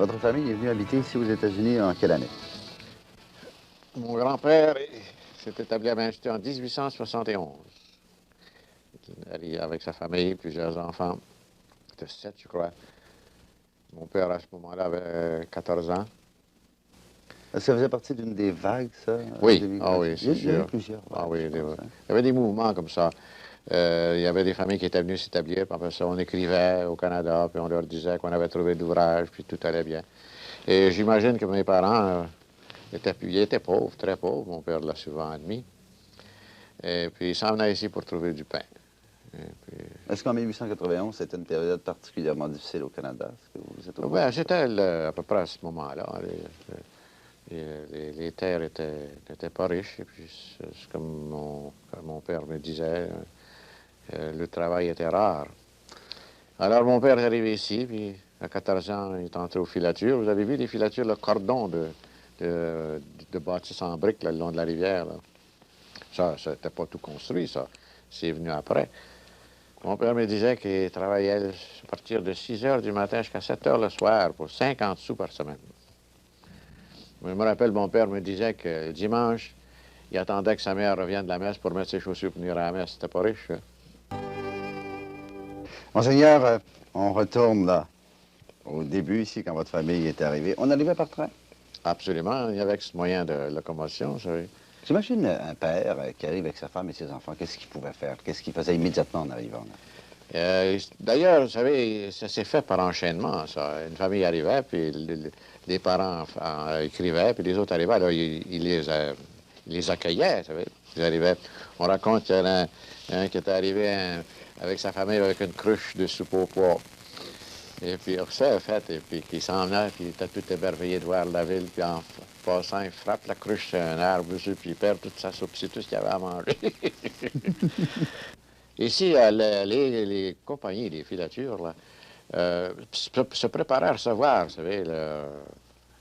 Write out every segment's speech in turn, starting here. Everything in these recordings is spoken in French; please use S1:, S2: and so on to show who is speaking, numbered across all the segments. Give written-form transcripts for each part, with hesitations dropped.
S1: Votre famille est venue habiter ici aux États-Unis en quelle année?
S2: Mon grand-père s'est établi à Manchester en 1871. Avec sa famille, plusieurs enfants. De 7, je crois. Mon père, à ce moment-là, avait 14 ans.
S1: Ça faisait partie d'une des vagues, ça,
S2: Oui, ah
S1: d'immigration?
S2: oui, c'est
S1: Il y a eu
S2: sûr.
S1: plusieurs
S2: Ah
S1: vagues,
S2: oui,
S1: je pense, hein.
S2: il y avait des mouvements comme ça. Il y avait des familles qui étaient venues s'établir, puis après ça, on écrivait au Canada, puis on leur disait qu'on avait trouvé de l'ouvrage, puis tout allait bien. Et j'imagine que mes parents ils étaient pauvres, très pauvres. Mon père l'a souvent admis. Et puis, ils s'en venaient ici pour trouver du pain.
S1: Est-ce qu'en 1891, c'était une période particulièrement difficile au Canada? Est-ce que vous êtes au courant
S2: Ben,
S1: de ça?
S2: c'était à peu près à ce moment-là. Les terres n'étaient pas riches. Et puis, c'est comme mon père me disait, le travail était rare. Alors, mon père est arrivé ici, puis à 14 ans, il est entré aux filatures. Vous avez vu les filatures, le cordon de bâtisses en briques là, le long de la rivière, là. Ça n'était pas tout construit, ça. C'est venu après. Mon père me disait qu'il travaillait à partir de 6 heures du matin jusqu'à 7 heures le soir pour 50 sous par semaine. Je me rappelle, mon père me disait que le dimanche, il attendait que sa mère revienne de la messe pour mettre ses chaussures pour venir à la messe. C'était pas riche, hein.
S1: Monseigneur, on retourne là, au début, ici, quand votre famille est arrivée. On arrivait par train?
S2: Absolument. Il y avait ce moyen de locomotion, vous savez.
S1: J'imagine un père qui arrive avec sa femme et ses enfants. Qu'est-ce qu'il pouvait faire? Qu'est-ce qu'il faisait immédiatement en arrivant là?
S2: D'ailleurs, vous savit, ça s'est fait par enchaînement, ça. Une famille arrivait, puis les parents écrivaient, puis les autres arrivaient, alors ils les accueillaient, vous savez. Ils arrivaient. On raconte qu'il y en a un qui était arrivé avec sa famille avec une cruche de soupe aux pois. Et puis, ça a fait, et puis il s'en venait, puis il était tout émerveillé de voir la ville, puis en passant, il frappe la cruche sur un arbre dessus, puis il perd toute sa soupe, c'est tout ce qu'il y avait à manger. Ici, les compagnies, les filatures, là, se préparaient à recevoir, vous savez,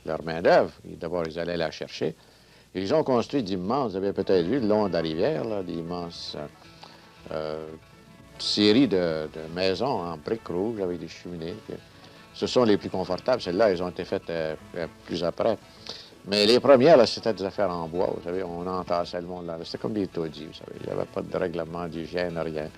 S2: leur main-d'œuvre. D'abord, ils allaient la chercher. Ils ont construit d'immenses, vous avez peut-être vu, le long de la rivière, d'immenses séries de maisons en briques rouges avec des cheminées. Puis, ce sont les plus confortables. Celles-là, elles ont été faites plus après. Mais les premières, là, c'était des affaires en bois, vous savez, on entassait le monde là. C'était comme des taudis, vous savez. Il n'y avait pas de règlement d'hygiène, rien.